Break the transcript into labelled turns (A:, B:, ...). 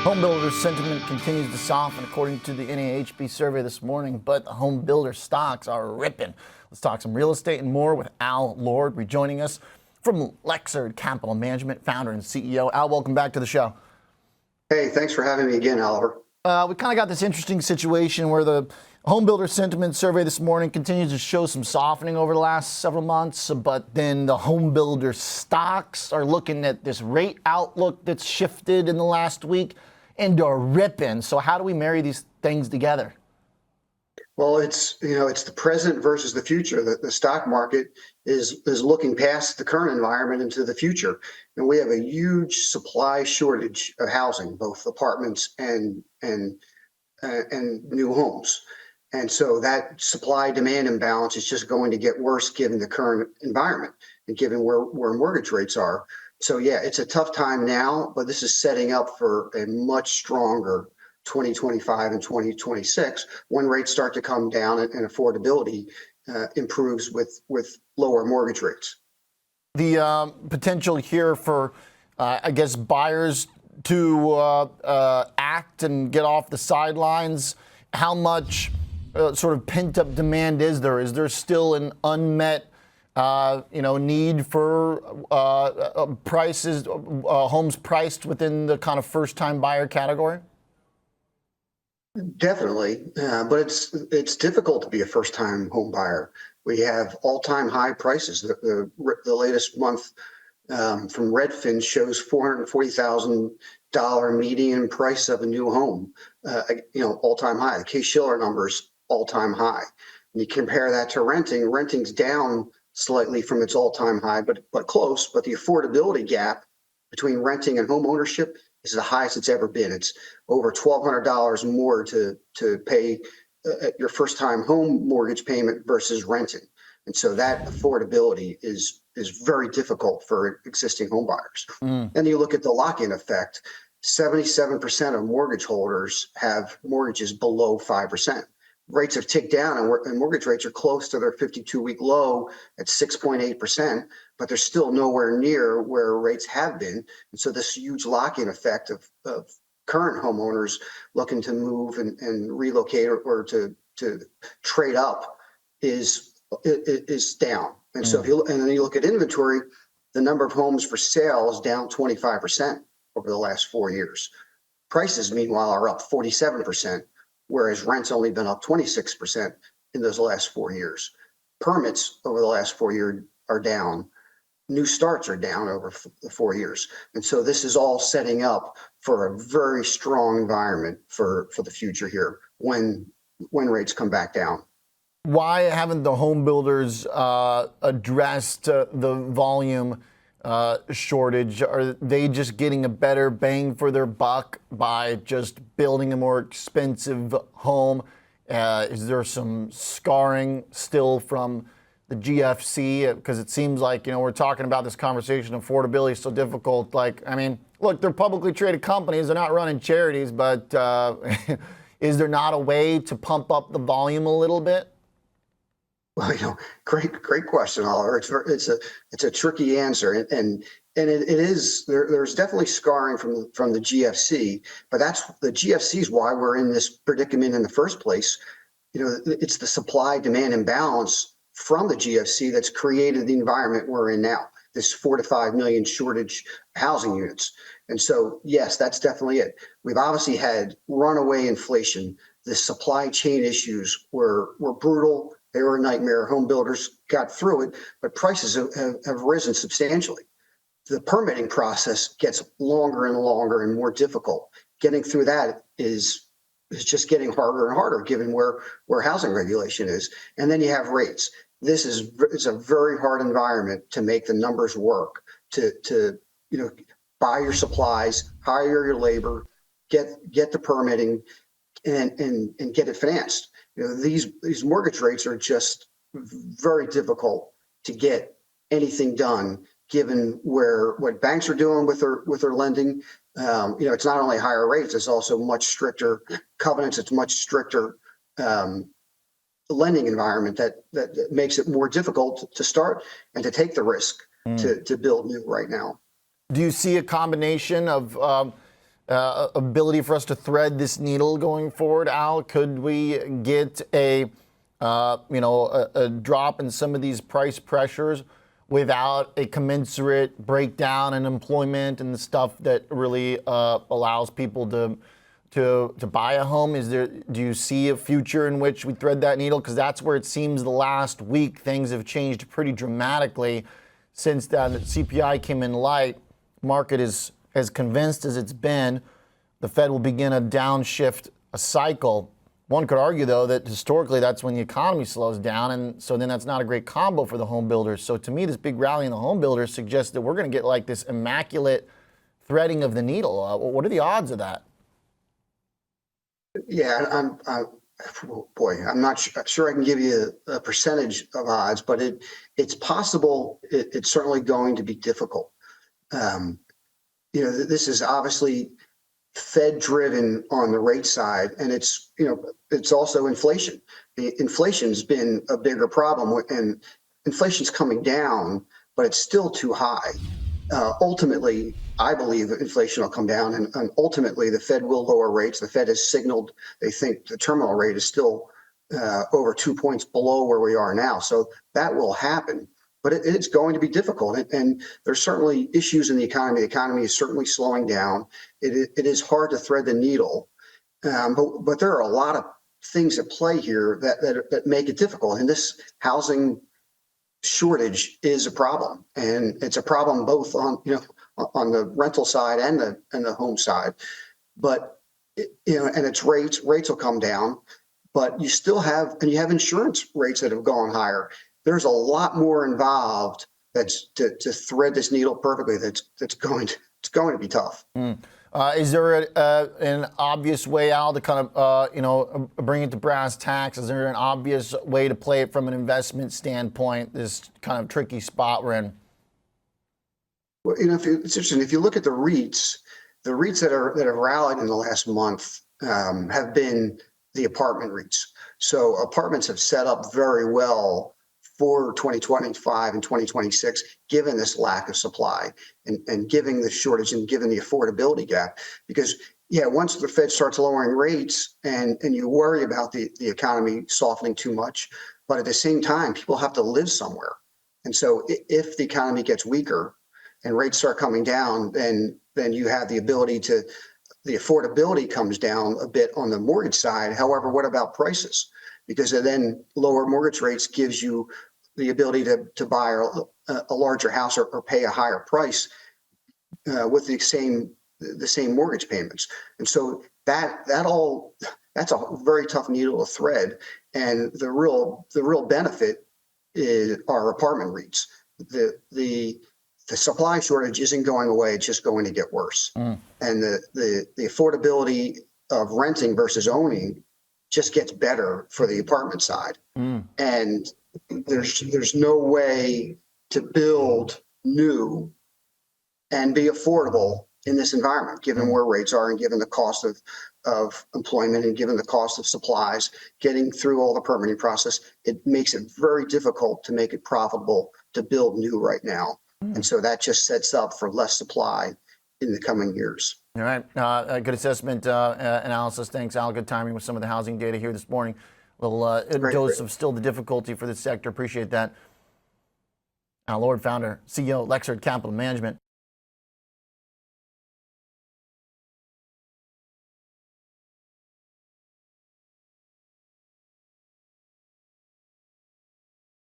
A: Homebuilder sentiment continues to soften according to the NAHB survey this morning, but the home builder stocks are ripping. Let's talk some real estate and more with Al Lord, rejoining us from Lexard Capital Management, founder and CEO. Al, welcome back to the show.
B: Hey, thanks for having me again, Oliver.
A: We kind of got this interesting situation where the home builder sentiment survey this morning continues to show some softening over the last several months, but then the home builder stocks are looking at this rate outlook that's shifted in the last week and are ripping. So how do we marry these things together?
B: Well, it's the present versus the future. The stock market is looking past the current environment into the future, and we have a huge supply shortage of housing, both apartments and new homes. And so that supply demand imbalance is just going to get worse given the current environment and given where mortgage rates are. So yeah, it's a tough time now, but this is setting up for a much stronger 2025 and 2026 when rates start to come down and affordability improves with lower mortgage rates.
A: The potential here for, I guess, buyers to act and get off the sidelines. How much sort of pent-up demand is there? Is there still an unmet need for prices, homes priced within the kind of first-time buyer category?
B: Definitely, but it's difficult to be a first-time home buyer. We have all-time high prices. The latest month from Redfin shows $440,000 median price of a new home. All-time high. The Case-Shiller numbers all-time high. And you compare that to renting. Renting's down slightly from its all-time high, but close. But the affordability gap between renting and home ownership is the highest it's ever been. It's over $1,200 more to pay your first-time home mortgage payment versus renting. And so that affordability is very difficult for existing home buyers. And you look at the lock-in effect, 77% of mortgage holders have mortgages below 5%. Rates have ticked down and mortgage rates are close to their 52-week low at 6.8%, but they're still nowhere near where rates have been. And so this huge lock-in effect of current homeowners looking to move and relocate or to trade up is down. And so and then you look at inventory, the number of homes for sale is down 25% over the last 4 years. Prices, meanwhile, are up 47%. Whereas rent's only been up 26% in those last 4 years. Permits over the last 4 years are down. New starts are down over the 4 years. And so this is all setting up for a very strong environment for the future here when rates come back down.
A: Why haven't the home builders addressed the volume shortage? Are they just getting a better bang for their buck by just building a more expensive home? Is there some scarring still from the GFC? Because it seems like, we're talking about this conversation, affordability is so difficult. Look, they're publicly traded companies. They're not running charities, but is there not a way to pump up the volume a little bit?
B: Well, great question, Oliver. It's a tricky answer, and it is there's definitely scarring from the GFC, but the GFC is why we're in this predicament in the first place. It's the supply demand imbalance from the GFC that's created the environment we're in now. This 4 to 5 million shortage housing units, and so yes, that's definitely it. We've obviously had runaway inflation. The supply chain issues were brutal. They were a nightmare. Home builders got through it, but prices have risen substantially. The permitting process gets longer and longer and more difficult. Getting through that is just getting harder and harder given where housing regulation is. And then you have rates. It's a very hard environment to make the numbers work, to buy your supplies, hire your labor, get the permitting, and get it financed. These mortgage rates are just very difficult to get anything done given what banks are doing with their lending. It's not only higher rates, it's also much stricter covenants. It's much stricter lending environment that makes it more difficult to start and to take the risk to build new right now.
A: Do you see a combination of ability for us to thread this needle going forward, Al? Could we get a drop in some of these price pressures without a commensurate breakdown in employment and the stuff that really allows people to buy a home? Do you see a future in which we thread that needle? Because that's where it seems the last week things have changed pretty dramatically since that CPI came in light. Market is as convinced as it's been the Fed will begin a downshift, a cycle. One could argue, though, that historically that's when the economy slows down, and so then that's not a great combo for the home builders. So to me, this big rally in the home builders suggests that we're going to get like this immaculate threading of the needle. What are the odds of that?
B: Yeah, I'm not sure I can give you a percentage of odds, but it's possible. It's certainly going to be difficult. This is obviously Fed driven on the rate side, and it's also inflation. The inflation's been a bigger problem, and inflation's coming down, but it's still too high. Ultimately, I believe that inflation will come down, and ultimately the Fed will lower rates. The Fed has signaled they think the terminal rate is still over 2 points below where we are now. So that will happen, but it's going to be difficult. And there's certainly issues in the economy. The economy is certainly slowing down. It is hard to thread the needle, but there are a lot of things at play here that make it difficult. And this housing shortage is a problem, and it's a problem both on the rental side and the home side. But and it's rates will come down, but you have insurance rates that have gone higher. There's a lot more involved that's to thread this needle perfectly. It's going to be tough.
A: Is there an obvious way, Al, to kind of bring it to brass tacks? Is there an obvious way to play it from an investment standpoint? This kind of tricky spot we're in.
B: Well, it's interesting. If you look at the REITs that have rallied in the last month have been the apartment REITs. So apartments have set up very well for 2025 and 2026, given this lack of supply and given the shortage and given the affordability gap. Because once the Fed starts lowering rates and you worry about the economy softening too much, but at the same time, people have to live somewhere. And so if the economy gets weaker and rates start coming down, then you have the affordability comes down a bit on the mortgage side. However, what about prices? Because then lower mortgage rates gives you the ability to buy a larger house or pay a higher price with the same mortgage payments. And so that's a very tough needle to thread. And the real benefit is our apartment REITs. The supply shortage isn't going away; it's just going to get worse. And the affordability of renting versus owning just gets better for the apartment side. And there's no way to build new and be affordable in this environment, given where rates are and given the cost of employment and given the cost of supplies, getting through all the permitting process. It makes it very difficult to make it profitable to build new right now. And so that just sets up for less supply in the coming years.
A: All right. Good assessment, analysis. Thanks, Al. Good timing with some of the housing data here this morning. Little dose of still the difficulty for this sector. Appreciate that. Al Lord, founder, CEO, Lexard Capital Management.